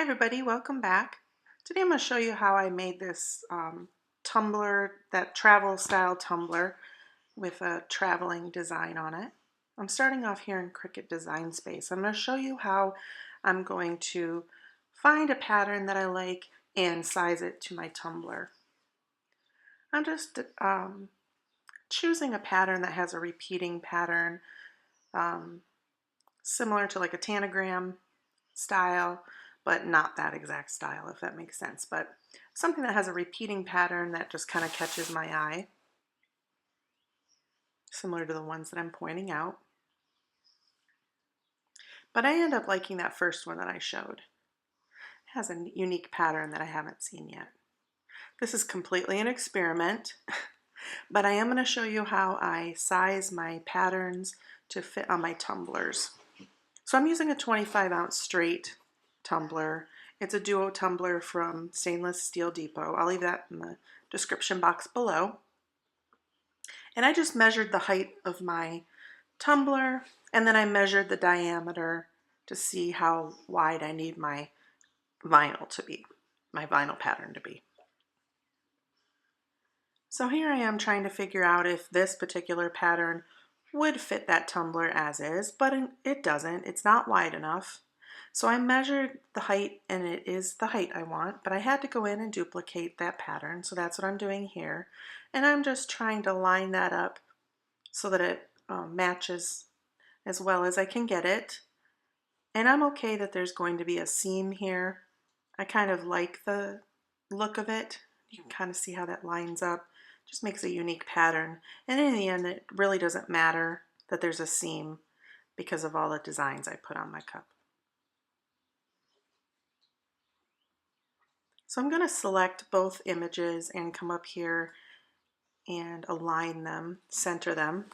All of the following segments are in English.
Hi everybody, welcome back. Today I'm going to show you how I made this tumbler, that travel style tumbler with a traveling design on it. I'm starting off here in Cricut Design Space. I'm going to show you how I'm going to find a pattern that I like and size it to my tumbler. I'm just choosing a pattern that has a repeating pattern similar to like a tanagram style, but not that exact style, if that makes sense. But something that has a repeating pattern that just kind of catches my eye, similar to the ones that I'm pointing out. But I end up liking that first one that I showed. It has a unique pattern that I haven't seen yet. This is completely an experiment, but I am going to show you how I size my patterns to fit on my tumblers. So I'm using a 25-ounce straight tumbler. It's a duo tumbler from Stainless Steel Depot. I'll leave that in the description box below. And I just measured the height of my tumbler, and then I measured the diameter to see how wide I need my vinyl to be, my vinyl pattern to be. So here I am trying to figure out if this particular pattern would fit that tumbler as is, but it doesn't. It's not wide enough. So I measured the height, and it is the height I want, but I had to go in and duplicate that pattern, so that's what I'm doing here. And I'm just trying to line that up so that it matches as well as I can get it. And I'm okay that there's going to be a seam here. I kind of like the look of it. You can kind of see how that lines up. Just makes a unique pattern. And in the end, it really doesn't matter that there's a seam because of all the designs I put on my cup. So I'm going to select both images and come up here and align them, center them.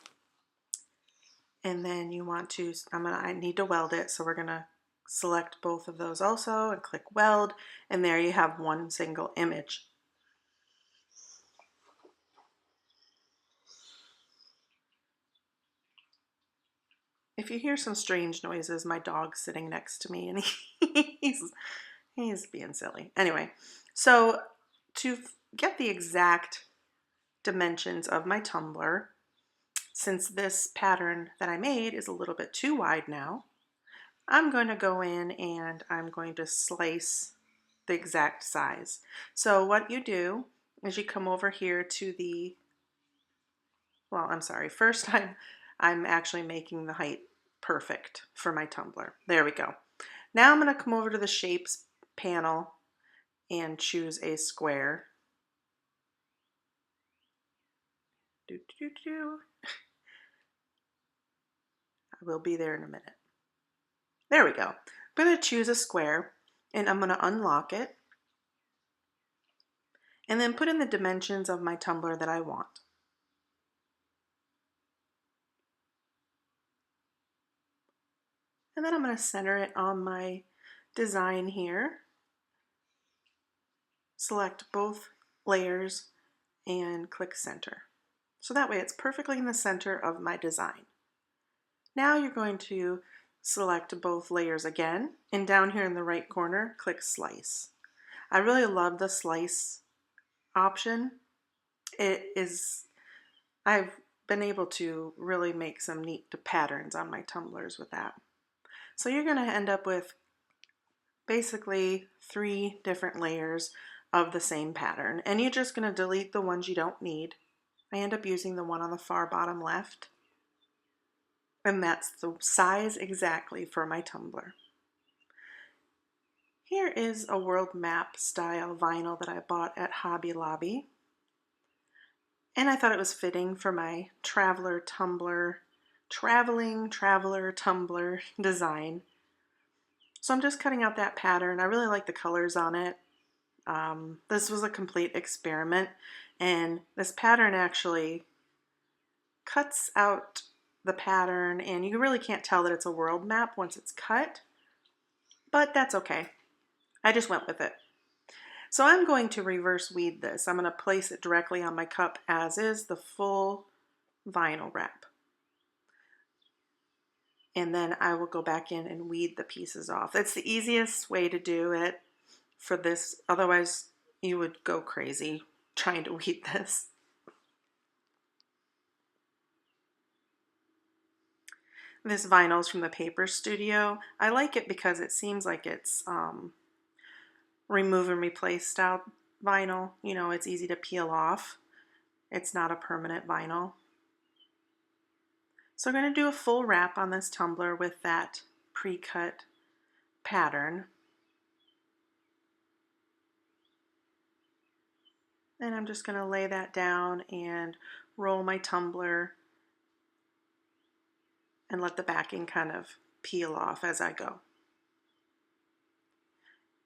And then you want to, I need to weld it, so we're going to select both of those also and click weld, and there you have one single image. If you hear some strange noises, my dog's sitting next to me and he's being silly. Anyway, so to get the exact dimensions of my tumbler, since this pattern that I made is a little bit too wide now, I'm going to go in and I'm going to slice the exact size. So what you do is you come over here to the, well, I'm sorry, first I'm actually making the height perfect for my tumbler. There we go. Now I'm going to come over to the shapes panel and choose a square. I will be there in a minute. There we go. I'm going to choose a square and I'm going to unlock it and then put in the dimensions of my tumbler that I want. And then I'm going to center it on my design here. Select both layers and click center. So that way it's perfectly in the center of my design. Now you're going to select both layers again, and down here in the right corner, click slice. I really love the slice option. I've been able to really make some neat patterns on my tumblers with that. So you're going to end up with basically 3 different layers of the same pattern, and you're just going to delete the ones you don't need. I end up using the one on the far bottom left, and that's the size exactly for my tumbler. Here is a world map style vinyl that I bought at Hobby Lobby, and I thought it was fitting for my traveling traveler tumbler design. So I'm just cutting out that pattern. I really like the colors on it. This was a complete experiment, and this pattern actually cuts out the pattern, and you really can't tell that it's a world map once it's cut, but that's okay. I just went with it. So I'm going to reverse weed this. I'm going to place it directly on my cup as is, the full vinyl wrap. and then I will go back in and weed the pieces off. That's the easiest way to do it for this. Otherwise, you would go crazy trying to weed this. This vinyl is from the Paper Studio. I like it because it seems like it's remove and replace style vinyl. You know, it's easy to peel off. It's not a permanent vinyl. So we're going to do a full wrap on this tumbler with that pre-cut pattern. And I'm just going to lay that down and roll my tumbler and let the backing kind of peel off as I go.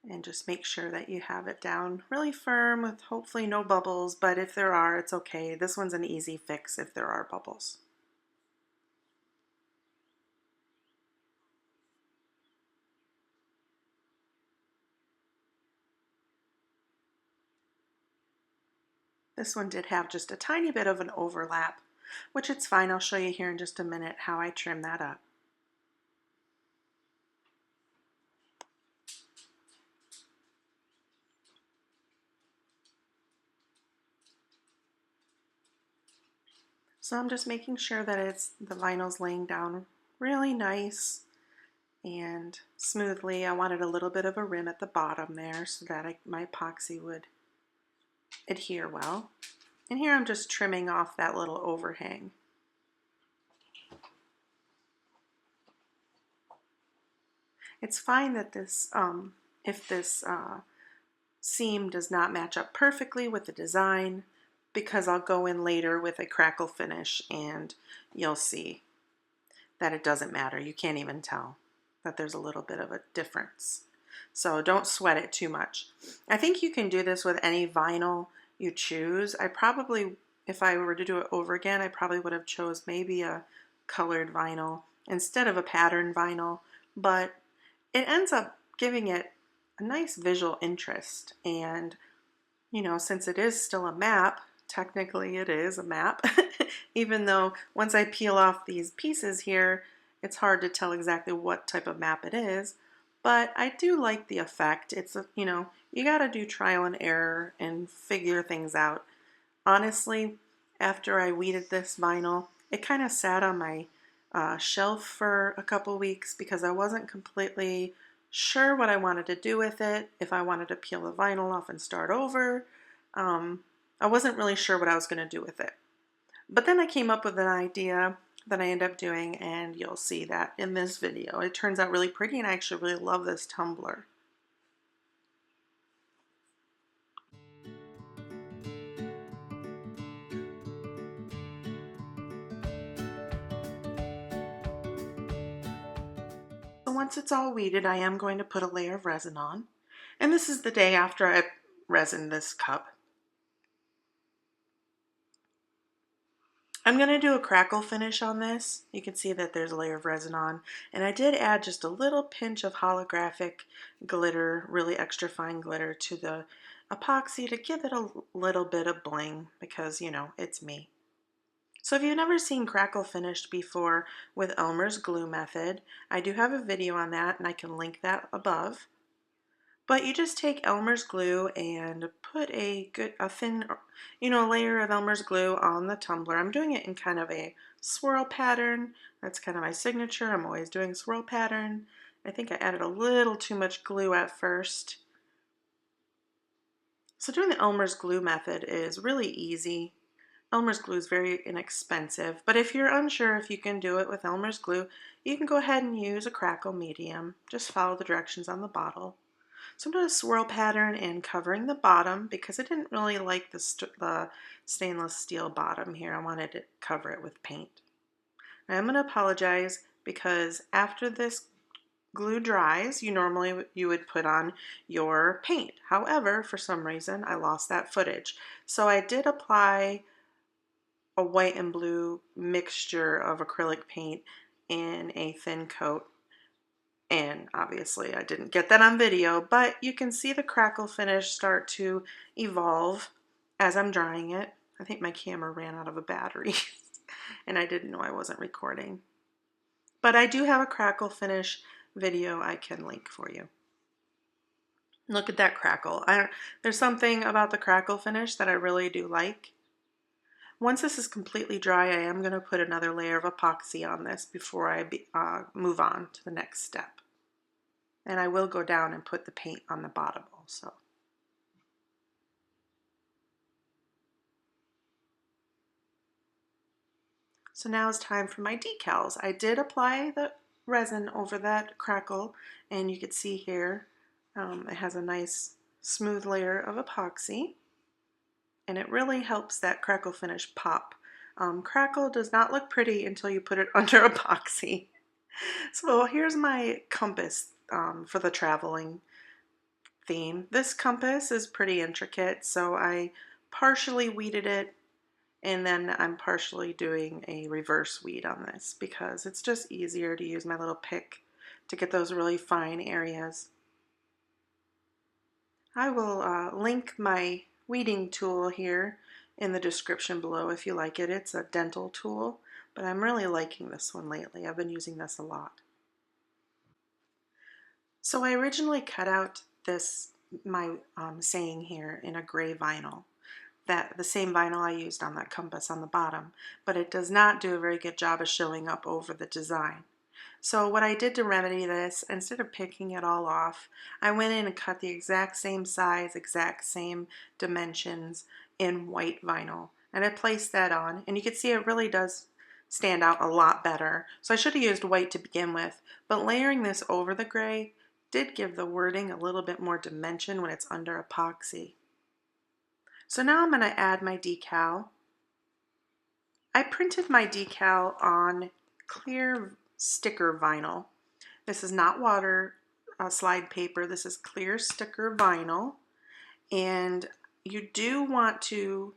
And just make sure that you have it down really firm with hopefully no bubbles, but if there are, it's okay. This one's an easy fix if there are bubbles. This one did have just a tiny bit of an overlap, which it's fine. I'll show you here in just a minute how I trim that up. So I'm just making sure that the vinyl's laying down really nice and smoothly. I wanted a little bit of a rim at the bottom there so that my epoxy would adhere well. And here I'm just trimming off that little overhang. It's fine that this, if this seam does not match up perfectly with the design, because I'll go in later with a crackle finish and you'll see that it doesn't matter. You can't even tell that there's a little bit of a difference. So don't sweat it too much. I think you can do this with any vinyl you choose. I probably, if I were to do it over again, I probably would have chose maybe a colored vinyl instead of a patterned vinyl, but it ends up giving it a nice visual interest. And, you know, since it is still a map, technically it is a map, even though once I peel off these pieces here, it's hard to tell exactly what type of map it is. But I do like the effect. It's, you know, you got to do trial and error and figure things out. Honestly, after I weeded this vinyl, it kind of sat on my shelf for a couple weeks because I wasn't completely sure what I wanted to do with it, if I wanted to peel the vinyl off and start over. I wasn't really sure what I was going to do with it. But then I came up with an idea that I end up doing, and you'll see that in this video. It turns out really pretty, and I actually really love this tumbler. So once it's all weeded, I am going to put a layer of resin on. And this is the day after I resined this cup. I'm going to do a crackle finish on this. You can see that there's a layer of resin on. And I did add just a little pinch of holographic glitter, really extra fine glitter, to the epoxy to give it a little bit of bling because, you know, it's me. So if you've never seen crackle finished before with Elmer's glue method, I do have a video on that and I can link that above. But you just take Elmer's glue and put a thin, you know, layer of Elmer's glue on the tumbler. I'm doing it in kind of a swirl pattern. That's kind of my signature. I'm always doing swirl pattern. I think I added a little too much glue at first. So doing the Elmer's glue method is really easy. Elmer's glue is very inexpensive, but if you're unsure if you can do it with Elmer's glue, you can go ahead and use a crackle medium. Just follow the directions on the bottle. So I'm doing a swirl pattern and covering the bottom because I didn't really like the stainless steel bottom here. I wanted to cover it with paint. Now I'm going to apologize because after this glue dries, you would put on your paint. However, for some reason, I lost that footage. So I did apply a white and blue mixture of acrylic paint in a thin coat. And obviously I didn't get that on video, but you can see the crackle finish start to evolve as I'm drying it. I think my camera ran out of a battery and I didn't know I wasn't recording. But I do have a crackle finish video I can link for you. Look at that crackle. There's something about the crackle finish that I really do like. Once this is completely dry, I am going to put another layer of epoxy on this before I move on to the next step. And I will go down and put the paint on the bottom also. So now it's time for my decals. I did apply the resin over that crackle, and you can see here it has a nice smooth layer of epoxy, and it really helps that crackle finish pop. Crackle does not look pretty until you put it under epoxy. So here's my compass for the traveling theme. This compass is pretty intricate, so I partially weeded it, and then I'm partially doing a reverse weed on this because it's just easier to use my little pick to get those really fine areas. I will link my weeding tool here in the description below if you like it. It's a dental tool, but I'm really liking this one lately. I've been using this a lot. So I originally cut out my saying here in a gray vinyl, the same vinyl I used on that compass on the bottom, but it does not do a very good job of showing up over the design. So what I did to remedy this, instead of picking it all off, I went in and cut the exact same size, exact same dimensions in white vinyl. And I placed that on, and you can see it really does stand out a lot better. So I should have used white to begin with, but layering this over the gray did give the wording a little bit more dimension when it's under epoxy. So now I'm going to add my decal. I printed my decal on clear sticker vinyl. This is not water slide paper. This is clear sticker vinyl. And you do want to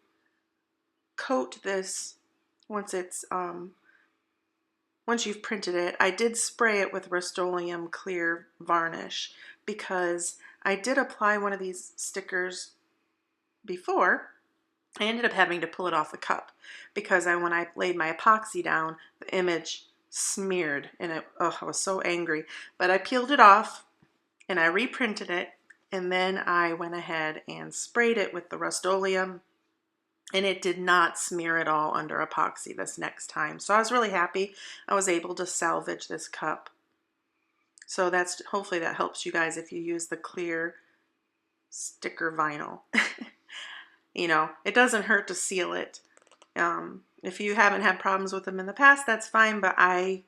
coat this once you've printed it. I did spray it with Rust-Oleum clear varnish because I did apply one of these stickers before. I ended up having to pull it off the cup because when I laid my epoxy down, the image smeared, and I was so angry. But I peeled it off and I reprinted it, and then I went ahead and sprayed it with the Rust-Oleum, and it did not smear at all under epoxy this next time. So I was really happy I was able to salvage this cup. So hopefully that helps you guys if you use the clear sticker vinyl. You know, it doesn't hurt to seal it. If you haven't had problems with them in the past, that's fine, but I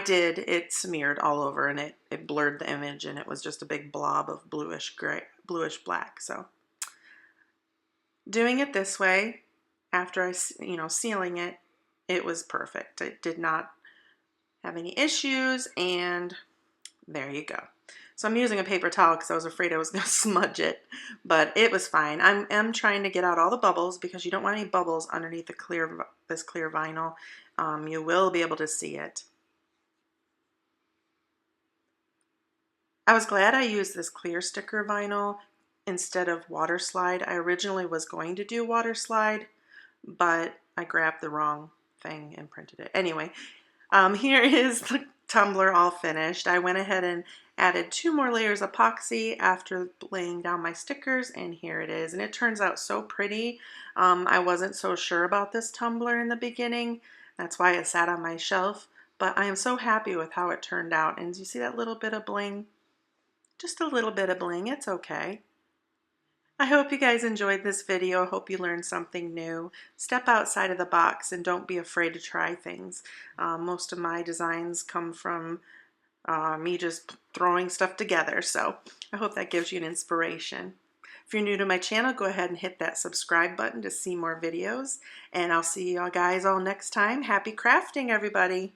did. It smeared all over, and it blurred the image, and it was just a big blob of bluish black. So doing it this way, after sealing it, it was perfect. It did not have any issues, and there you go. So I'm using a paper towel because I was afraid I was going to smudge it, but it was fine. I'm trying to get out all the bubbles because you don't want any bubbles underneath this clear vinyl. You will be able to see it. I was glad I used this clear sticker vinyl instead of water slide. I originally was going to do water slide, but I grabbed the wrong thing and printed it. Anyway, here is the tumbler all finished. I went ahead and added 2 more layers of epoxy after laying down my stickers, and here it is. And it turns out so pretty. I wasn't so sure about this tumbler in the beginning. That's why it sat on my shelf, but I am so happy with how it turned out. And do you see that little bit of bling? Just a little bit of bling, it's okay. I hope you guys enjoyed this video. I hope you learned something new. Step outside of the box and don't be afraid to try things. Most of my designs come from me just throwing stuff together, so I hope that gives you an inspiration. If you're new to my channel, go ahead and hit that subscribe button to see more videos, and I'll see you guys all next time. Happy crafting, everybody!